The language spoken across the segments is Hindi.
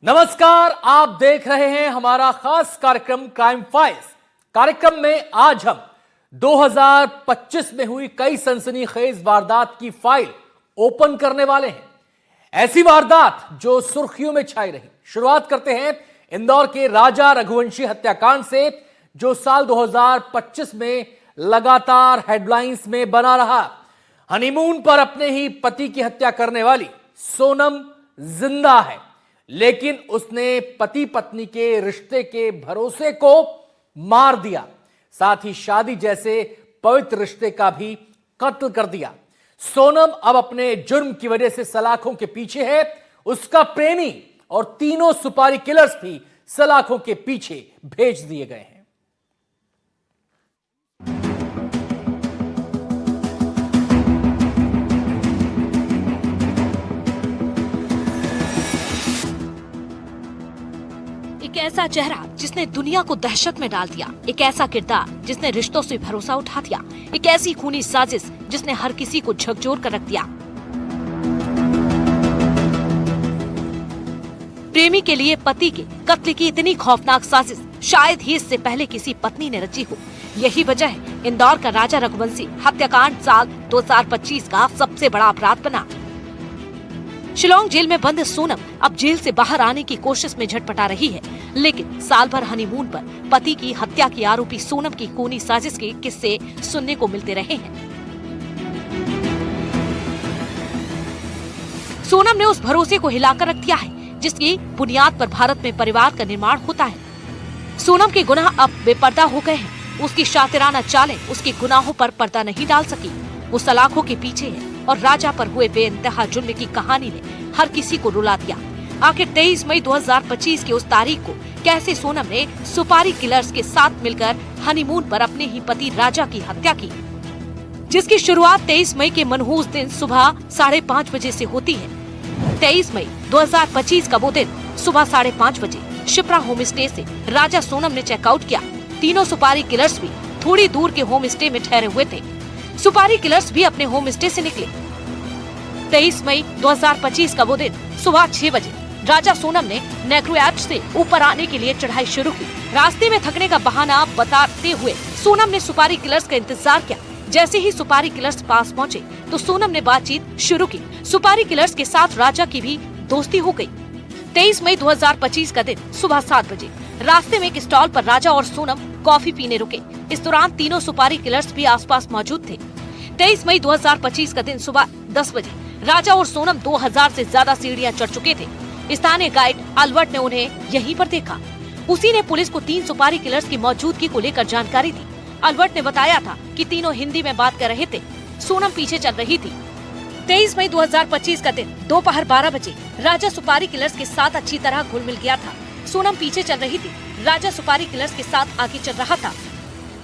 नमस्कार, आप देख रहे हैं हमारा खास कार्यक्रम क्राइम फाइल्स। कार्यक्रम में आज हम 2025 में हुई कई सनसनीखेज वारदात की फाइल ओपन करने वाले हैं। ऐसी वारदात जो सुर्खियों में छाई रही। शुरुआत करते हैं इंदौर के राजा रघुवंशी हत्याकांड से, जो साल 2025 में लगातार हेडलाइंस में बना रहा। हनीमून पर अपने ही पति की हत्या करने वाली सोनम जिंदा है, लेकिन उसने पति पत्नी के रिश्ते के भरोसे को मार दिया, साथ ही शादी जैसे पवित्र रिश्ते का भी कत्ल कर दिया। सोनम अब अपने जुर्म की वजह से सलाखों के पीछे है। उसका प्रेमी और तीनों सुपारी किलर्स भी सलाखों के पीछे भेज दिए गए हैं। एक ऐसा चेहरा जिसने दुनिया को दहशत में डाल दिया, एक ऐसा किरदार जिसने रिश्तों से भरोसा उठा दिया, एक ऐसी खूनी साजिश जिसने हर किसी को झकझोर कर रख दिया। प्रेमी के लिए पति के कत्ल की इतनी खौफनाक साजिश शायद ही इससे पहले किसी पत्नी ने रची हो। यही वजह है इंदौर का राजा रघुवंशी हत्याकांड साल 2025 का सबसे बड़ा अपराध बना। शिलांग जेल में बंद सोनम अब जेल से बाहर आने की कोशिश में झटपटा रही है, लेकिन साल भर हनीमून पर पति की हत्या की आरोपी सोनम की खूनी साजिश के किस्से सुनने को मिलते रहे हैं। सोनम ने उस भरोसे को हिलाकर रख दिया है जिसकी बुनियाद पर भारत में परिवार का निर्माण होता है। सोनम के गुनाह अब बेपर्दा हो गए हैं। उसकी शातिराना चालें उसके गुनाहों पर पर्दा नहीं डाल सकी। वो सलाखों के पीछे है और राजा पर हुए बेइंतहा जुल्म की कहानी ने हर किसी को रुला दिया। आखिर 23 मई 2025 की उस तारीख को कैसे सोनम ने सुपारी किलर्स के साथ मिलकर हनीमून पर अपने ही पति राजा की हत्या की, जिसकी शुरुआत 23 मई के मनहूस दिन सुबह 5:30 बजे से होती है। 23 मई 2025 का वो दिन सुबह 5:30 बजे शिप्रा होम स्टे से राजा सोनम ने चेकआउट किया। तीनों सुपारी किलर्स भी थोड़ी दूर के होम स्टे में ठहरे हुए थे। सुपारी किलर्स भी अपने होम स्टे से निकले। 23 मई 2025 का वो दिन सुबह 6 बजे राजा सोनम ने नेक्रोएच से ऊपर आने के लिए चढ़ाई शुरू की। रास्ते में थकने का बहाना बताते हुए सोनम ने सुपारी किलर्स का इंतजार किया। जैसे ही सुपारी किलर्स पास पहुंचे तो सोनम ने बातचीत शुरू की। सुपारी किलर्स के साथ राजा की भी दोस्ती हो गई। 23 मई 2025 का दिन सुबह 7 बजे रास्ते में एक स्टॉल पर राजा और सोनम कॉफी पीने रुके। इस दौरान तीनों सुपारी किलर्स भी आसपास मौजूद थे। 23 मई 2025 का दिन सुबह 10 बजे राजा और सोनम 2000 से ज्यादा सीढ़ियां चढ़ चुके थे। स्थानीय गाइड अल्बर्ट ने उन्हें यहीं पर देखा। उसी ने पुलिस को 3 सुपारी किलर्स की मौजूदगी को लेकर जानकारी दी। अल्बर्ट ने बताया था कि तीनों हिंदी में बात कर रहे थे। सोनम पीछे चल रही थी। 23 मई 2025 का दिन दोपहर 12 बजे राजा सुपारी किलर्स के साथ अच्छी तरह घुल मिल गया था। सोनम पीछे चल रही थी। राजा सुपारी किलर्स के साथ आगे चल रहा था।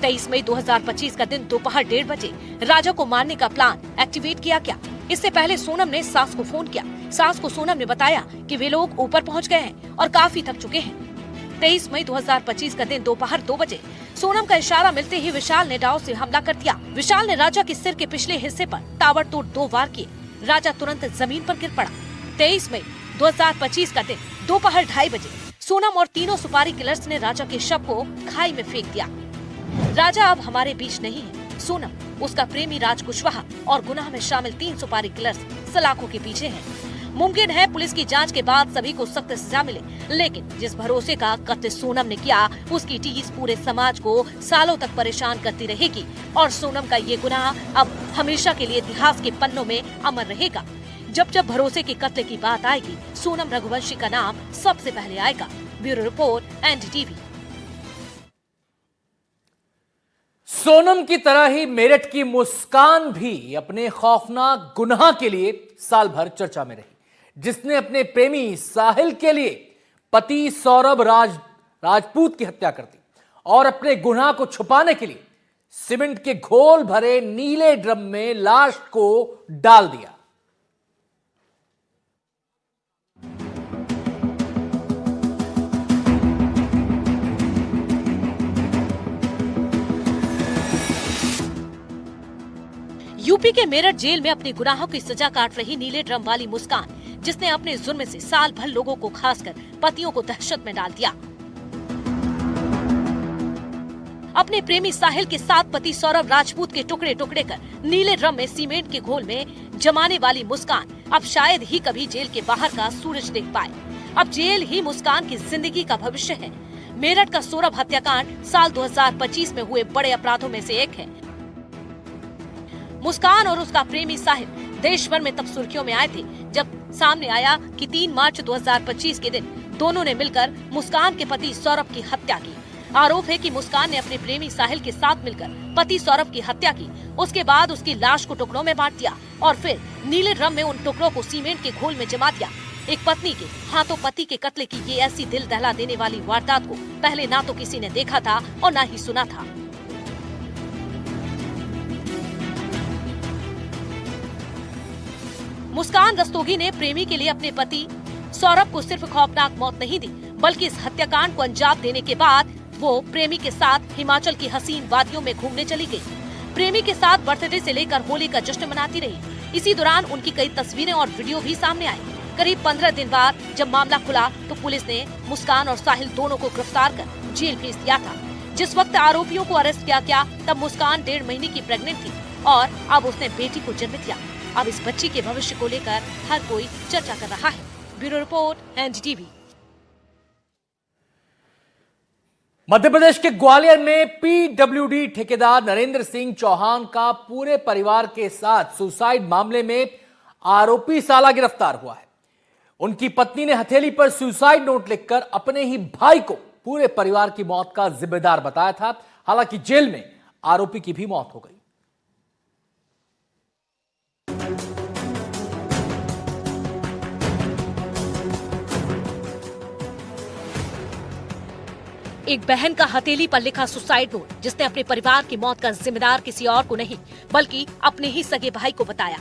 23 मई 2025 का दिन दोपहर 1:30 बजे राजा को मारने का प्लान एक्टिवेट किया गया। इससे पहले सोनम ने सास को फोन किया। सास को सोनम ने बताया कि वे लोग ऊपर पहुंच गए हैं और काफी थक चुके हैं। 23 मई 2025 का दिन दोपहर 2 बजे सोनम का इशारा मिलते ही विशाल ने डाव से हमला कर दिया। विशाल ने राजा के सिर के पिछले हिस्से पर ताबड़तोड़ 2 वार किए। राजा तुरंत जमीन पर गिर पड़ा। 23 मई 2025 का दिन दोपहर 2:30 बजे सोनम और तीनों सुपारी किलर्स ने राजा के शव को खाई में फेंक दिया। राजा अब हमारे बीच नहीं है। सोनम, उसका प्रेमी राज कुशवाहा और गुनाह में शामिल 3 सुपारी किलर्स सलाखों के पीछे हैं। मुमकिन है पुलिस की जांच के बाद सभी को सख्त सजा मिले, लेकिन जिस भरोसे का कत्ल सोनम ने किया उसकी टीस पूरे समाज को सालों तक परेशान करती रहेगी और सोनम का ये गुनाह अब हमेशा के लिए इतिहास के पन्नों में अमर रहेगा। जब जब भरोसे के कत्ल की बात आएगी, सोनम रघुवंशी का नाम सबसे पहले आएगा। Bureau report, NDTV. सोनम की तरह ही मेरठ की मुस्कान भी अपने खौफनाक गुनाह के लिए साल भर चर्चा में रही, जिसने अपने प्रेमी साहिल के लिए पति सौरभ राजपूत की हत्या कर दी और अपने गुनाह को छुपाने के लिए सीमेंट के घोल भरे नीले ड्रम में लाश को डाल दिया। यूपी के मेरठ जेल में अपने गुनाहों की सजा काट रही नीले ड्रम वाली मुस्कान जिसने अपने जुर्म से साल भर लोगों को, खासकर पतियों को दहशत में डाल दिया। अपने प्रेमी साहिल के साथ पति सौरभ राजपूत के टुकड़े टुकड़े कर नीले ड्रम में सीमेंट के घोल में जमाने वाली मुस्कान अब शायद ही कभी जेल के बाहर का सूरज देख पाए। अब जेल ही मुस्कान की जिंदगी का भविष्य है। मेरठ का सौरभ हत्याकांड साल 2025 में हुए बड़े अपराधों में से एक है। मुस्कान और उसका प्रेमी साहिल देश भर में तब सुर्खियों में आए थे जब सामने आया कि 3 मार्च 2025 के दिन दोनों ने मिलकर मुस्कान के पति सौरभ की हत्या की। आरोप है कि मुस्कान ने अपने प्रेमी साहिल के साथ मिलकर पति सौरभ की हत्या की। उसके बाद उसकी लाश को टुकड़ों में बांट दिया और फिर नीले ड्रम में उन टुकड़ों को सीमेंट के घोल में जमा दिया। एक पत्नी के हाथों पति के कत्ले की ये ऐसी दिल दहला देने वाली वारदात को पहले ना तो किसी ने देखा था और ना ही सुना था। मुस्कान रस्तोगी ने प्रेमी के लिए अपने पति सौरभ को सिर्फ खौफनाक मौत नहीं दी, बल्कि इस हत्याकांड को अंजाम देने के बाद वो प्रेमी के साथ हिमाचल की हसीन वादियों में घूमने चली गई। प्रेमी के साथ बर्थडे से लेकर होली का जश्न मनाती रही। इसी दौरान उनकी कई तस्वीरें और वीडियो भी सामने आए। करीब 15 दिन बाद जब मामला खुला तो पुलिस ने मुस्कान और साहिल दोनों को गिरफ्तार कर जेल भेज दिया था। जिस वक्त आरोपियों को अरेस्ट किया गया तब मुस्कान 1.5 महीने की प्रेग्नेंट थी और अब उसने बेटी को जन्म दिया। अब इस बच्ची के भविष्य को लेकर हर कोई चर्चा कर रहा है। Bureau report, NDTV. Madhya Pradesh के ग्वालियर में पीडब्ल्यूडी ठेकेदार नरेंद्र सिंह चौहान का पूरे परिवार के साथ सुसाइड मामले में आरोपी साला गिरफ्तार हुआ है। उनकी पत्नी ने हथेली पर सुसाइड नोट लिखकर अपने ही भाई को पूरे परिवार की मौत का जिम्मेदार बताया था। हालांकि जेल में आरोपी की भी मौत हो गई। एक बहन का हथेली पर लिखा सुसाइड नोट, जिसने अपने परिवार की मौत का जिम्मेदार किसी और को नहीं बल्कि अपने ही सगे भाई को बताया।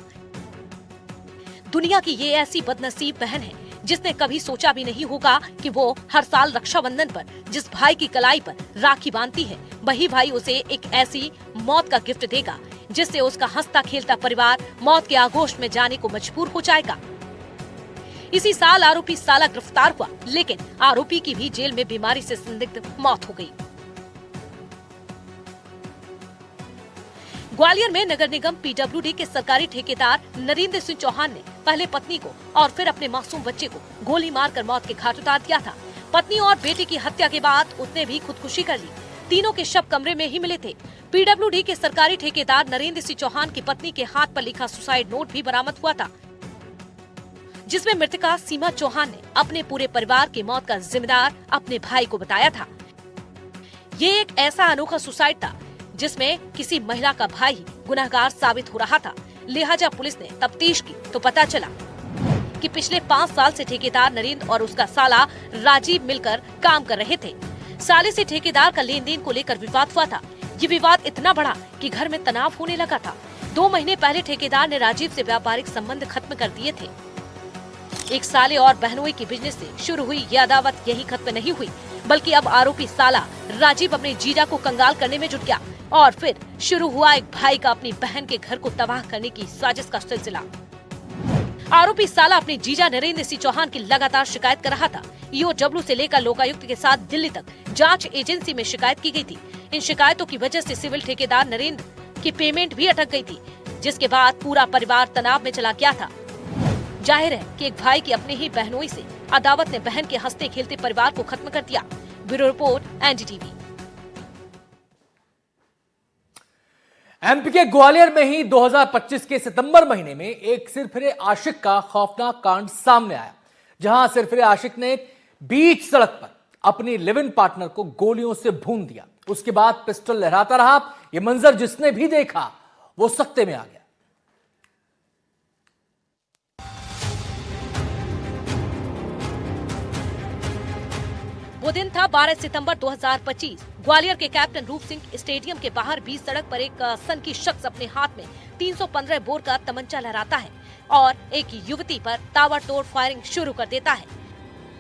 दुनिया की ये ऐसी बदनसीब बहन है जिसने कभी सोचा भी नहीं होगा कि वो हर साल रक्षाबंधन पर जिस भाई की कलाई पर राखी बांधती है, वही भाई उसे एक ऐसी मौत का गिफ्ट देगा जिससे उसका हंसता खेलता परिवार मौत के आगोश में जाने को मजबूर हो जाएगा। इसी साल आरोपी साला गिरफ्तार हुआ, लेकिन आरोपी की भी जेल में बीमारी से संदिग्ध मौत हो गई। ग्वालियर में नगर निगम पीडब्ल्यूडी के सरकारी ठेकेदार नरेंद्र सिंह चौहान ने पहले पत्नी को और फिर अपने मासूम बच्चे को गोली मारकर मौत के घाट उतार दिया था। पत्नी और बेटे की हत्या के बाद उसने भी खुदकुशी कर ली। तीनों के शव कमरे में ही मिले थे। पीडब्ल्यूडी के सरकारी ठेकेदार नरेंद्र सिंह चौहान की पत्नी के हाथ पर लिखा सुसाइड नोट भी बरामद हुआ था, जिसमें मृतका सीमा चौहान ने अपने पूरे परिवार की मौत का जिम्मेदार अपने भाई को बताया था। ये एक ऐसा अनोखा सुसाइड था जिसमें किसी महिला का भाई ही गुनहगार साबित हो रहा था। लिहाजा पुलिस ने तफ्तीश की तो पता चला कि पिछले 5 साल से ठेकेदार नरेंद्र और उसका साला राजीव मिलकर काम कर रहे थे। साले से ठेकेदार का लेन देन को लेकर विवाद हुआ था। ये विवाद इतना बढ़ा कि घर में तनाव होने लगा था। 2 महीने पहले ठेकेदार ने राजीव से व्यापारिक संबंध खत्म कर दिए थे। एक साले और बहनोई की बिजनेस से शुरू हुई यह अदावत यही खत्म नहीं हुई, बल्कि अब आरोपी साला राजीव अपने जीजा को कंगाल करने में जुट गया और फिर शुरू हुआ एक भाई का अपनी बहन के घर को तबाह करने की साजिश का सिलसिला। आरोपी साला अपने जीजा नरेंद्र सिंह चौहान की लगातार शिकायत कर रहा था। ईओडब्ल्यू से लेकर लोकायुक्त के साथ दिल्ली तक जांच एजेंसी में शिकायत की गई थी। इन शिकायतों की वजह से सिविल ठेकेदार नरेंद्र की पेमेंट भी अटक गई थी, जिसके बाद पूरा परिवार तनाव में चला गया था। जाहिर है कि एक भाई की अपने ही बहनोई से अदावत ने बहन के हंसते खेलते परिवार को खत्म कर दिया। Bureau report, NDTV. एमपी के ग्वालियर में ही 2025 के सितंबर महीने में एक सिरफिरे आशिक का खौफनाक कांड सामने आया, जहां सिरफिरे आशिक ने बीच सड़क पर अपनी लिव इन पार्टनर को गोलियों से भून दिया। उसके बाद पिस्टल लहराता रहा। यह मंजर जिसने भी देखा वो सकते में आ गया। वो दिन था 12 सितंबर 2025। ग्वालियर के कैप्टन रूप सिंह स्टेडियम के बाहर बीच सड़क पर एक सनकी शख्स अपने हाथ में 315 बोर का तमंचा लहराता है और एक युवती पर ताबड़तोड़ फायरिंग शुरू कर देता है।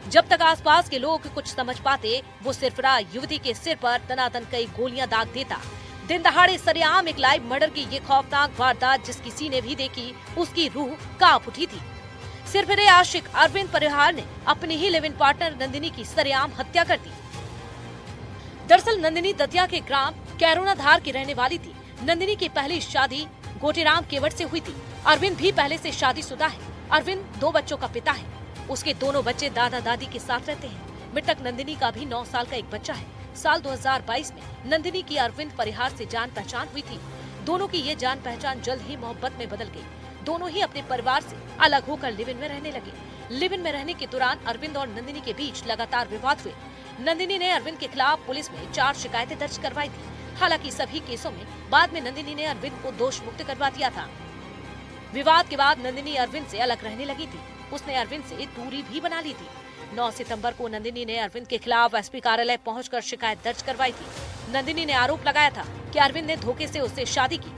जब तक आसपास के लोग कुछ समझ पाते, वो सिरफिरा युवती के सिर पर दनादन कई गोलियां दाग देता। दिन दहाड़े सरेआम एक लाइव मर्डर की ये खौफनाक वारदात जिस किसी ने भी देखी, उसकी रूह कांप उठी थी। सिरफिरे आशिक अरविंद परिहार ने अपनी he live in partner Nandini की सरेआम हत्या कर दी। दरअसल नंदिनी दतिया के ग्राम कैरोनाधार की रहने वाली थी। नंदिनी की पहली शादी गोटेराम केवट से हुई थी। अरविंद भी पहले से शादीशुदा है। अरविंद 2 बच्चों का पिता है। उसके दोनों बच्चे दादा दादी के साथ रहते हैं। मृतक नंदिनी का भी 9 साल का एक बच्चा है। साल 2022 में नंदिनी की अरविंद परिहार से जान पहचान हुई थी। दोनों की ये जान पहचान जल्द ही मोहब्बत में बदल गई। दोनों ही अपने परिवार से अलग होकर लिव इन में रहने लगे। लिव इन में रहने के दौरान अरविंद और नंदिनी के बीच लगातार विवाद हुए। नंदिनी ने अरविंद के खिलाफ पुलिस में 4 शिकायतें दर्ज करवाई थी। हालांकि सभी केसों में बाद में नंदिनी ने अरविंद को दोष मुक्त करवा दिया था। विवाद के बाद नंदिनी अरविंद से अलग रहने लगी थी। उसने अरविंद से दूरी भी बना ली थी। 9 सितंबर को नंदिनी ने अरविंद के खिलाफ एसपी कार्यालय पहुंचकर शिकायत दर्ज करवाई थी। नंदिनी ने आरोप लगाया था कि अरविंद ने धोखे से उससे शादी की।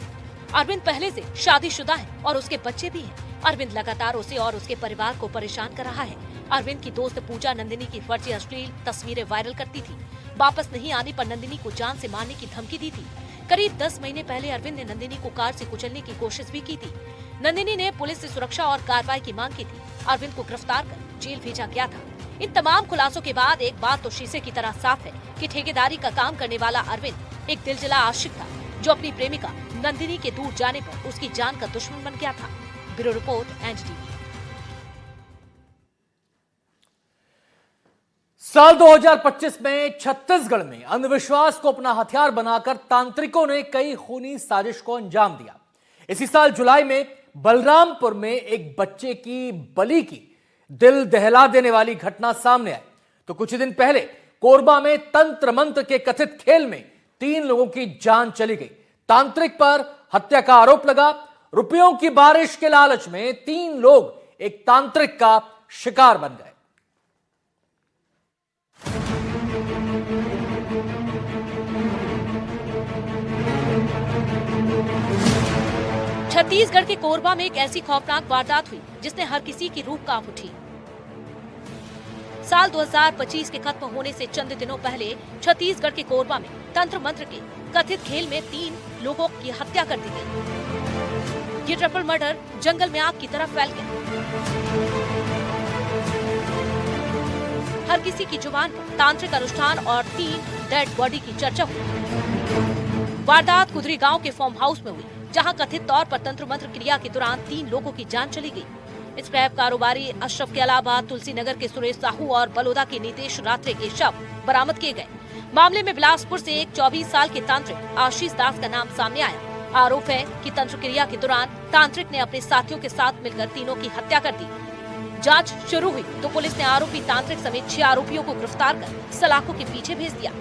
अरविंद पहले से शादीशुदा है और उसके बच्चे भी हैं। अरविंद लगातार उसे और उसके परिवार को परेशान कर रहा है। अरविंद की दोस्त पूजा नंदिनी की फर्जी अश्लील तस्वीरें वायरल करती थी। वापस नहीं आने पर नंदिनी को जान से मारने की धमकी दी थी। करीब 10 महीने पहले अरविंद ने नंदिनी को कार से कुचलने की कोशिश भी की थी। नंदिनी ने पुलिस से सुरक्षा और कार्रवाई की मांग की थी। अरविंद को गिरफ्तार कर जेल भेजा गया था। इन तमाम खुलासों के बाद एक बात तो शीशे की तरह साफ है कि ठेकेदारी का काम करने वाला अरविंद एक दिलजला आशिक था, जो अपनी प्रेमिका नंदिनी के दूर जाने पर उसकी जान का दुश्मन बन गया था। Bureau report NDTV. साल 2025 में छत्तीसगढ़ में अंधविश्वास को अपना हथियार बनाकर तांत्रिकों ने कई खूनी साजिश को अंजाम दिया। इसी साल जुलाई में बलरामपुर में एक बच्चे की बलि की दिल दहला देने वाली घटना सामने आई, तो कुछ दिन पहले कोरबा में तंत्र मंत्र के कथित खेल में 3 लोगों की जान चली गई। तांत्रिक पर हत्या का आरोप लगा। रुपयों की बारिश के लालच में 3 लोग एक तांत्रिक का शिकार बन गए। छत्तीसगढ़ के कोरबा में एक ऐसी खौफनाक वारदात हुई जिसने हर किसी की रूह कांप उठी। साल 2025 के खत्म होने से चंद दिनों पहले छत्तीसगढ़ के कोरबा में तंत्र मंत्र के कथित खेल में 3 लोगों की हत्या कर दी गई। ये ट्रिपल मर्डर जंगल में आग की तरह फैल गया। हर किसी की जुबान पर तांत्रिक अनुष्ठान और 3 डेड बॉडी की चर्चा हुई। वारदात कुदरी गांव के फार्म हाउस में हुई, जहां कथित तौर पर तंत्र मंत्र क्रिया के दौरान 3 लोगों की जान चली गई। स्क्रैप कारोबारी अशरफ के अलावा तुलसी नगर के सुरेश साहू और बलौदा के नीतीश रात्रे के शव बरामद किए गए। मामले में बिलासपुर से एक 24 साल के तांत्रिक आशीष दास का नाम सामने आया। आरोप है कि तंत्र क्रिया के दौरान तांत्रिक ने अपने साथियों के साथ मिलकर तीनों की हत्या कर दी। जांच शुरू हुई तो पुलिस ने आरोपी तांत्रिक समेत 6 आरोपियों को गिरफ्तार कर सलाखों के पीछे भेज दिया।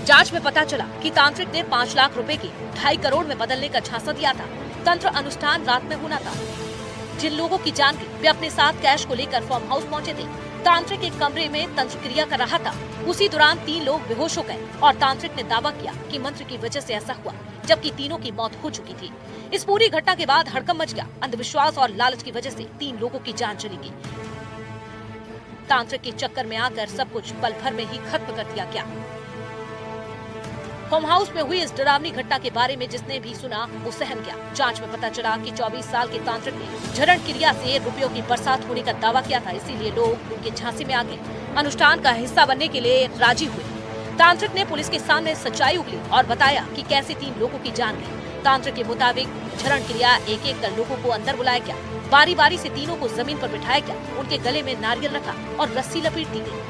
जांच में पता चला कि तांत्रिक ने 5 लाख रुपए की 2.5 करोड़ में बदलने का झांसा दिया था। तंत्र अनुष्ठान रात में होना था। जिन लोगों की जान गई वे अपने साथ कैश को लेकर फार्म हाउस पहुंचे थे। तांत्रिक एक कमरे में तंत्र क्रिया कर रहा था। उसी दौरान 3 लोग बेहोश हो गए और तांत्रिक ने दावा किया कि मंत्र की वजह से ऐसा हुआ, जबकि तीनों की मौत हो चुकी थी। इस पूरी घटना के बाद हड़कंप मच गया। अंधविश्वास और लालच की वजह से 3 लोगों की जान चली गई। तांत्रिक के चक्कर में आकर सब कुछ पल भर में ही खत्म कर दिया गया। फार्म हाउस में हुई इस डरावनी घटना के बारे में जिसने भी सुना वो सहम गया। जांच में पता चला कि 24 साल के तांत्रिक ने झरण क्रिया से रुपयों की बरसात होने का दावा किया था, इसीलिए लोग उनके झांसे में आ गए, अनुष्ठान का हिस्सा बनने के लिए राजी हुए। तांत्रिक ने पुलिस के सामने सच्चाई उगली और बताया कि कैसे 3 लोगों की जान गई। तांत्रिक के मुताबिक झरण क्रिया एक एक कर लोगों को अंदर बुलाया गया। बारी बारी से तीनों को जमीन पर बिठाया गया। उनके गले में नारियल रखा और रस्सी लपेट दी गई।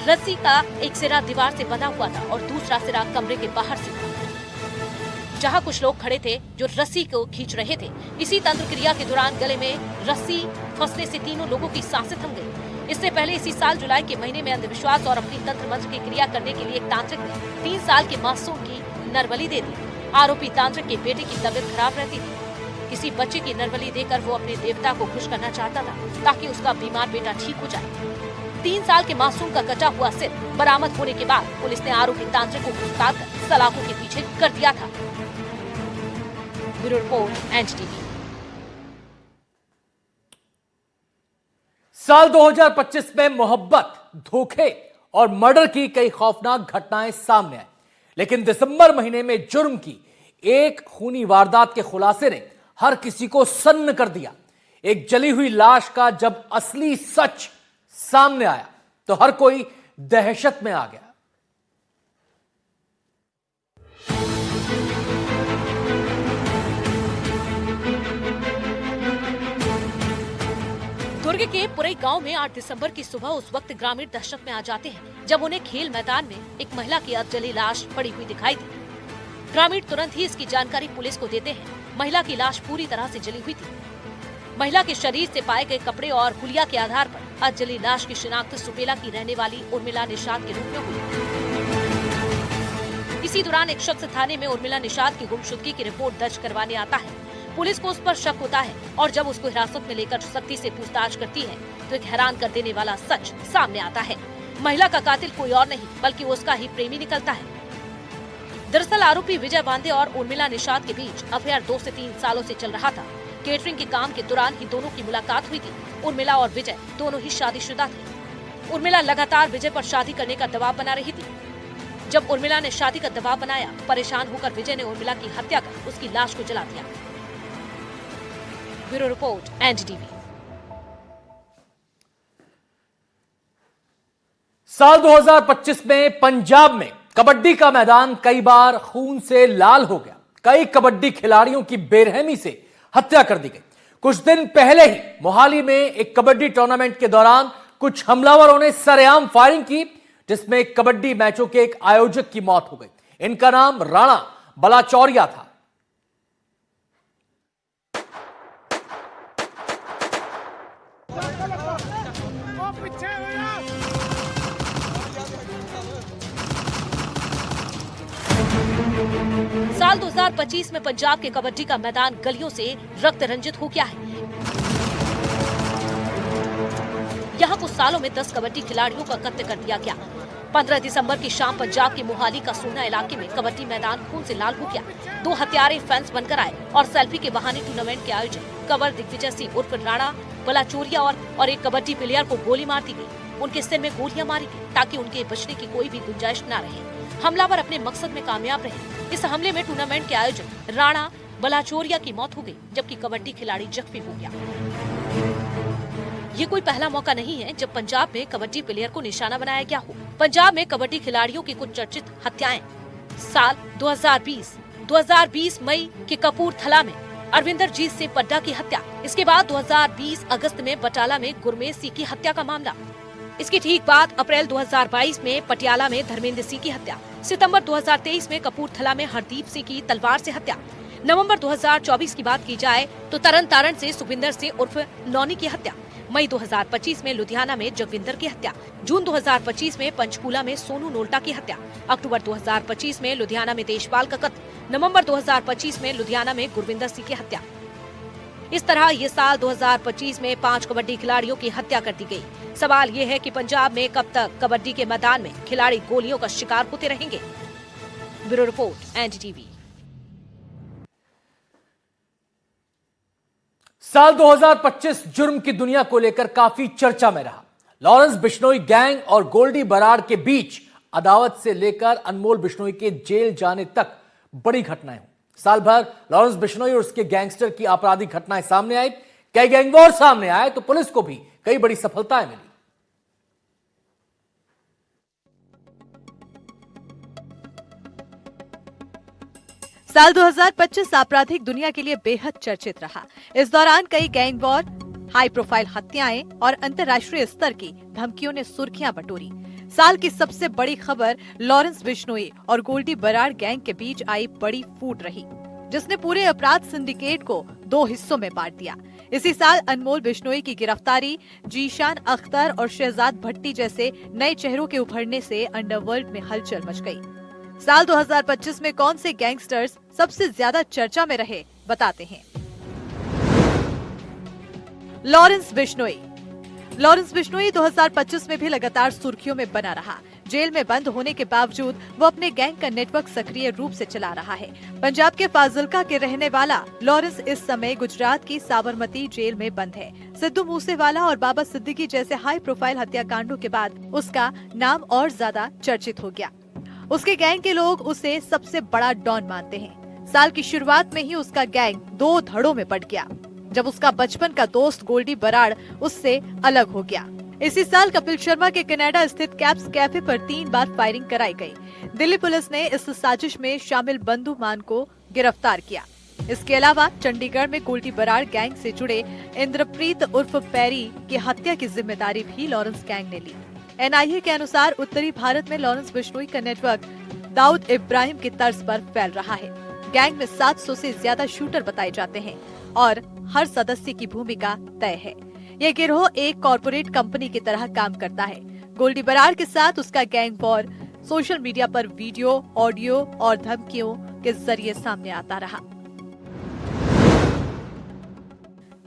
रस्सी का एक सिरा दीवार से बंधा हुआ था और दूसरा सिरा कमरे के बाहर से था, जहां कुछ लोग खड़े थे जो रस्सी को खींच रहे थे। इसी तंत्र क्रिया के दौरान गले में रस्सी फंसने से तीनों लोगों की सांसें थम गई। इससे पहले इसी साल जुलाई के महीने में अंधविश्वास और अपनी तंत्र मंत्र की क्रिया करने के लिए एक तांत्रिक ने 3 साल के मासूम की नरबली दे दी। आरोपी तांत्रिक के बेटे की तबीयत खराब रहती थी। किसी बच्चे की नरबली देकर वो अपने देवता को खुश करना चाहता था ताकि उसका बीमार बेटा ठीक हो जाए। 3 साल के मासूम का कटा हुआ सिर बरामद होने के बाद पुलिस ने आरोपी तांत्रिक को गिरफ्तार कर सलाखों के पीछे कर दिया था। Bureau report NDTV. साल 2025 में मोहब्बत, धोखे और मर्डर की कई खौफनाक घटनाएं सामने आई, लेकिन दिसंबर महीने में जुर्म की एक खूनी वारदात के खुलासे ने हर किसी को सन्न कर दिया। एक जली हुई लाश का जब असली सच सामने आया तो हर कोई दहशत में आ गया। दुर्ग के पुरई गांव में 8 दिसंबर की सुबह उस वक्त ग्रामीण दहशत में आ जाते हैं जब उन्हें खेल मैदान में एक महिला की अधजली लाश पड़ी हुई दिखाई दी। ग्रामीण तुरंत ही इसकी जानकारी पुलिस को देते हैं। महिला की लाश पूरी तरह से जली हुई थी। महिला के शरीर से पाए गए कपड़े और हुलिया के आधार पर अधजली लाश की शिनाख्त सुपेला की रहने वाली उर्मिला निषाद के रूप में हुई। इसी दौरान एक शख्स थाने में उर्मिला निषाद की गुमशुदगी की रिपोर्ट दर्ज करवाने आता है। पुलिस को उस पर शक होता है और जब उसको हिरासत में लेकर सख्ती से पूछताछ करती है तो एक हैरान कर देने वाला सच सामने आता है। महिला का कातिल कोई और नहीं बल्कि उसका ही प्रेमी निकलता है। दरअसल आरोपी विजय बांदे और उर्मिला निषाद के बीच अफेयर 2 से 3 सालों से चल रहा था। केटरिंग के काम के दौरान ही दोनों की मुलाकात हुई थी। उर्मिला और विजय दोनों ही शादीशुदा थे। उर्मिला लगातार विजय पर शादी करने का दबाव बना रही थी। जब उर्मिला ने शादी का दबाव बनाया, परेशान होकर विजय ने उर्मिला की हत्या कर उसकी लाश को जला दिया। Bureau report, NDTV. साल 2025 में पंजाब में कबड्डी का मैदान कई बार खून से लाल हो गया। कई कबड्डी खिलाड़ियों की बेरहमी से हत्या कर दी गई। कुछ दिन पहले ही मोहाली में एक कबड्डी टूर्नामेंट के दौरान कुछ हमलावरों ने सरेआम फायरिंग की, जिसमें कबड्डी मैचों के एक आयोजक की मौत हो गई। इनका नाम राणा बलाचौरिया था। साल 2025 में पंजाब के कबड्डी का मैदान गलियों से रक्त रंजित हो गया है। यहाँ कुछ सालों में 10 कबड्डी खिलाड़ियों का कत्ल कर दिया गया। 15 दिसंबर की शाम पंजाब के मोहाली का सोना इलाके में कबड्डी मैदान खून से लाल हो गया। 2 हत्यारे फैंस बनकर आए और सेल्फी के बहाने टूर्नामेंट के आयोजक कंवर दिग्विजय सिंह उर्फ राणा बलाचौरिया और एक कबड्डी प्लेयर को गोली मार दी गई। उनके सिर में गोलियां मारी गई ताकि उनके बचने की कोई भी गुंजाइश न रहे। हमलावर अपने मकसद में कामयाब रहे। इस हमले में टूर्नामेंट के आयोजक राणा बलाचौरिया की मौत हो गई, जबकि कबड्डी खिलाड़ी जख्मी हो गया। ये कोई पहला मौका नहीं है जब पंजाब में कबड्डी प्लेयर को निशाना बनाया गया हो। पंजाब में कबड्डी खिलाड़ियों की कुछ चर्चित हत्याएं। साल 2020 मई के कपूरथला में अरविंदरजीत सिंह पड्डा की हत्या। इसके बाद 2020 अगस्त में बटाला में गुरमेज सिंह की हत्या का मामला। इसके ठीक बाद अप्रैल 2022 में पटियाला में धर्मेंद्र सिंह की हत्या। सितंबर 2023 में कपूरथला में हरदीप सिंह की तलवार से हत्या। नवंबर 2024 की बात की जाए तो तरन तारण से सुखविंदर सिंह उर्फ नौनी की हत्या। मई 2025 में लुधियाना में जगविंदर की हत्या। जून 2025 में पंचकूला में सोनू नोल्टा की हत्या। अक्टूबर 2025 में लुधियाना में देशपाल का कत्ल। नवंबर 2025 में लुधियाना में गुरविंदर सिंह की हत्या। इस तरह ये साल 2025 में 5 कबड्डी खिलाड़ियों की हत्या कर दी गई। सवाल ये है कि पंजाब में कब तक कबड्डी के मैदान में खिलाड़ी गोलियों का शिकार होते रहेंगे। Bureau report, NDTV. साल 2025 जुर्म की दुनिया को लेकर काफी चर्चा में रहा। लॉरेंस बिश्नोई गैंग और गोल्डी बराड़ के बीच अदावत से लेकर अनमोल बिश्नोई के जेल जाने तक बड़ी घटनाएं हुई। साल भर लॉरेंस बिश्नोई और उसके गैंगस्टर की आपराधिक घटनाएं सामने आई। कई गैंगवॉर सामने आए तो पुलिस को भी कई बड़ी सफलताएं मिली। साल 2025 आपराधिक दुनिया के लिए बेहद चर्चित रहा। इस दौरान कई गैंग वॉर, हाई प्रोफाइल हत्याएं और अंतर्राष्ट्रीय स्तर की धमकियों ने सुर्खियां बटोरी। साल की सबसे बड़ी खबर लॉरेंस बिश्नोई और गोल्डी बराड़ गैंग के बीच आई बड़ी फूट रही, जिसने पूरे अपराध सिंडिकेट को 2 हिस्सों में बांट दिया। इसी साल अनमोल बिश्नोई की गिरफ्तारी, जीशान अख्तर और शहजाद भट्टी जैसे नए चेहरों के उभरने से अंडरवर्ल्ड में हलचल मच गई। साल 2025 में कौन से गैंगस्टर्स सबसे ज्यादा चर्चा में रहे, बताते हैं। लॉरेंस बिश्नोई 2025 में भी लगातार सुर्खियों में बना रहा। जेल में बंद होने के बावजूद वो अपने गैंग का नेटवर्क सक्रिय रूप से चला रहा है। पंजाब के फाजिल्का के रहने वाला लॉरेंस इस समय गुजरात की साबरमती जेल में बंद है। सिद्धू मूसेवाला और बाबा सिद्दीकी जैसे हाई प्रोफाइल हत्याकांडों के बाद उसका नाम और ज्यादा चर्चित हो गया। उसके गैंग के लोग उसे सबसे बड़ा डॉन मानते हैं। साल की शुरुआत में ही उसका गैंग 2 धड़ों में बट गया। जब उसका बचपन का दोस्त गोल्डी बराड़ उससे अलग हो गया। इसी साल कपिल शर्मा के कनाडा स्थित कैप्स कैफे पर 3 बार फायरिंग कराई गई। दिल्ली पुलिस ने इस साजिश में शामिल बंधु मान को गिरफ्तार किया। इसके अलावा चंडीगढ़ में गोल्डी बराड़ गैंग से जुड़े इंद्रप्रीत उर्फ पैरी की हत्या की जिम्मेदारी भी लॉरेंस गैंग ने ली। एनआईए के अनुसार उत्तरी भारत में लॉरेंस बिश्नोई का नेटवर्क दाऊद इब्राहिम की तर्ज पर फैल रहा है। गैंग में 700 से ज्यादा शूटर बताए जाते हैं और हर सदस्य की भूमिका तय है। ये गिरोह एक कॉर्पोरेट कंपनी की तरह काम करता है। गोल्डी बराड़ के साथ उसका गैंग वॉर सोशल मीडिया पर वीडियो, ऑडियो और धमकियों के जरिए सामने आता रहा।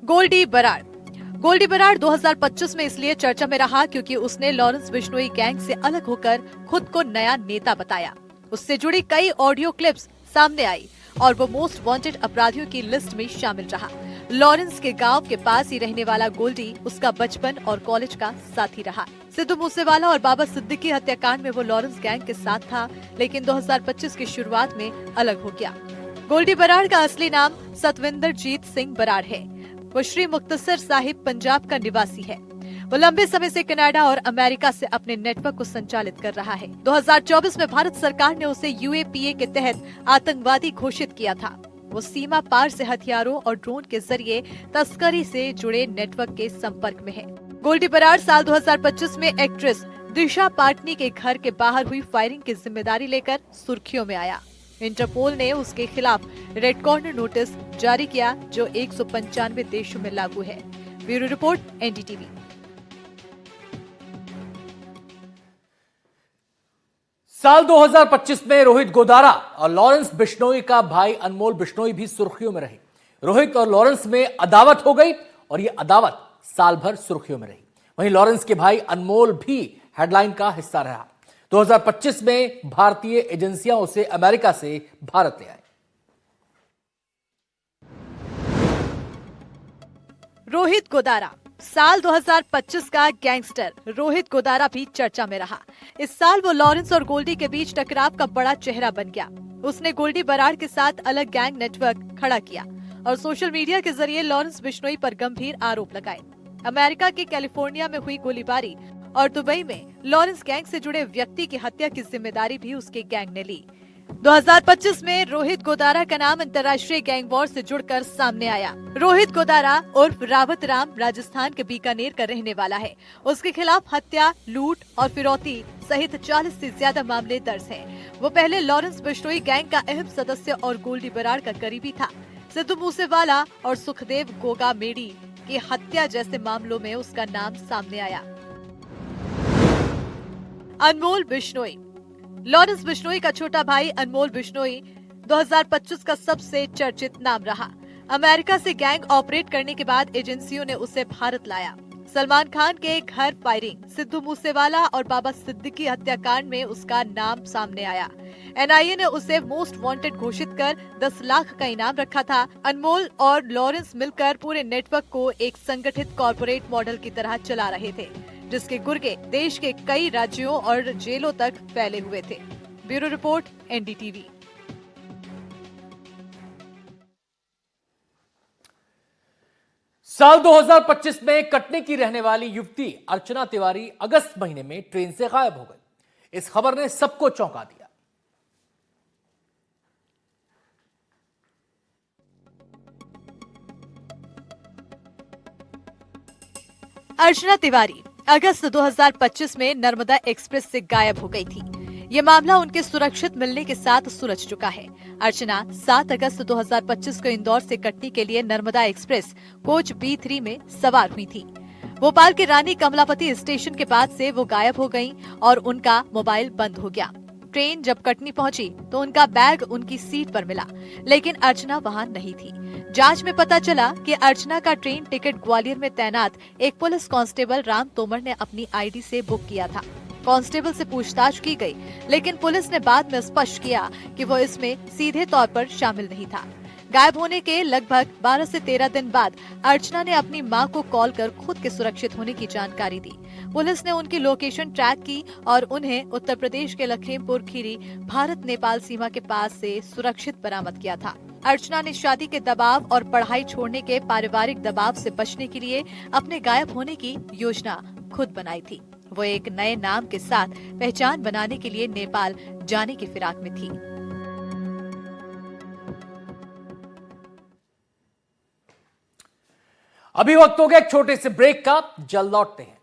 गोल्डी बराड़ 2025 में इसलिए चर्चा में रहा क्योंकि उसने लॉरेंस बिश्नोई गैंग से अलग होकर खुद को नया नेता बताया। उससे जुड़ी कई ऑडियो क्लिप्स सामने आई और वो मोस्ट वांटेड अपराधियों की लिस्ट में शामिल रहा। लॉरेंस के गांव के पास ही रहने वाला गोल्डी उसका बचपन और कॉलेज का साथी रहा। सिद्धू मूसेवाला और बाबा सिद्दीकी हत्याकांड में वो लॉरेंस गैंग के साथ था, लेकिन 2025 की शुरुआत में अलग हो गया। गोल्डी बराड़ का असली नाम सतविंदरजीत सिंह बराड़ है। वो श्री मुक्तसर साहिब पंजाब का निवासी है। वो लंबे समय से कनाडा और अमेरिका से अपने नेटवर्क को संचालित कर रहा है। 2024 में भारत सरकार ने उसे यूएपीए के तहत आतंकवादी घोषित किया था। वो सीमा पार से हथियारों और ड्रोन के जरिए तस्करी से जुड़े नेटवर्क के संपर्क में है। गोल्डी बराड़ साल 2025 में एक्ट्रेस दिशा पाटनी के घर के बाहर हुई फायरिंग की जिम्मेदारी लेकर सुर्खियों में आया। इंटरपोल ने उसके खिलाफ रेड कॉर्नर नोटिस जारी किया, जो 195 देशों में लागू है। Bureau report, NDTV. साल 2025 में रोहित गोदारा और लॉरेंस बिश्नोई का भाई अनमोल बिश्नोई भी सुर्खियों में रहे। रोहित और लॉरेंस में अदावत हो गई और यह अदावत साल भर सुर्खियों में रही। वहीं लॉरेंस के भाई अनमोल भी हेडलाइन का हिस्सा रहा। 2025 में भारतीय एजेंसियां उसे अमेरिका से भारत ले आए। रोहित गोदारा साल 2025 का गैंगस्टर रोहित गोदारा भी चर्चा में रहा। इस साल वो लॉरेंस और गोल्डी के बीच टकराव का बड़ा चेहरा बन गया। उसने गोल्डी बराड़ के साथ अलग गैंग नेटवर्क खड़ा किया और सोशल मीडिया के जरिए लॉरेंस बिश्नोई पर गंभीर आरोप लगाए। अमेरिका के कैलिफोर्निया में हुई गोलीबारी और दुबई में लॉरेंस गैंग से जुड़े व्यक्ति की हत्या की जिम्मेदारी भी उसके गैंग ने ली। 2025 में रोहित गोदारा का नाम अंतर्राष्ट्रीय गैंग वॉर से जुड़कर सामने आया। रोहित गोदारा उर्फ रावत राम राजस्थान के बीकानेर का रहने वाला है। उसके खिलाफ हत्या, लूट और फिरौती सहित 40 से ज्यादा मामले दर्ज हैं। वो पहले लॉरेंस बिश्नोई गैंग का अहम सदस्य और गोल्डी बराड़ का करीबी था। सिद्धू मूसेवाला और सुखदेव गोगा मेडी की हत्या जैसे मामलों में उसका नाम सामने आया। अनमोल बिश्नोई लॉरेंस बिश्नोई का छोटा भाई अनमोल बिश्नोई 2025 का सबसे चर्चित नाम रहा। अमेरिका से गैंग ऑपरेट करने के बाद एजेंसियों ने उसे भारत लाया। सलमान खान के घर फायरिंग, सिद्धू मूसेवाला और बाबा सिद्दीकी हत्याकांड में उसका नाम सामने आया। एनआईए ने उसे मोस्ट वांटेड घोषित कर 10 लाख का इनाम रखा था। अनमोल और लॉरेंस मिलकर पूरे नेटवर्क को एक संगठित कॉर्पोरेट मॉडल की तरह चला रहे थे, जिसके गुर्गे देश के कई राज्यों और जेलों तक फैले हुए थे। Bureau report, NDTV. साल 2025 में कटनी की रहने वाली युवती अर्चना तिवारी अगस्त महीने में ट्रेन से गायब हो गई। इस खबर ने सबको चौंका दिया। अर्चना तिवारी अगस्त 2025 में नर्मदा एक्सप्रेस से गायब हो गई थी। ये मामला उनके सुरक्षित मिलने के साथ सुलझ चुका है। अर्चना 7 अगस्त 2025 को इंदौर से कटनी के लिए नर्मदा एक्सप्रेस कोच B3 में सवार हुई थी। भोपाल के रानी कमलापति स्टेशन के बाद से वो गायब हो गयीं और उनका मोबाइल बंद हो गया। ट्रेन जब कटनी पहुंची तो उनका बैग उनकी सीट पर मिला, लेकिन अर्चना वहां नहीं थी। जांच में पता चला कि अर्चना का ट्रेन टिकट ग्वालियर में तैनात एक पुलिस कांस्टेबल राम तोमर ने अपनी आईडी से बुक किया था। कांस्टेबल से पूछताछ की गई, लेकिन पुलिस ने बाद में स्पष्ट किया कि वो इसमें सीधे तौर पर शामिल नहीं था। गायब होने के लगभग 12 से 13 दिन बाद अर्चना ने अपनी मां को कॉल कर खुद के सुरक्षित होने की जानकारी दी। पुलिस ने उनकी लोकेशन ट्रैक की और उन्हें उत्तर प्रदेश के लखीमपुर खीरी भारत नेपाल सीमा के पास से सुरक्षित बरामद किया था। अर्चना ने शादी के दबाव और पढ़ाई छोड़ने के पारिवारिक दबाव से बचने के लिए अपने गायब होने की योजना खुद बनाई थी। वो एक नए नाम के साथ पहचान बनाने के लिए नेपाल जाने की फिराक में थी। अभी वक्त हो गया एक छोटे से ब्रेक का, जल्द लौटते हैं।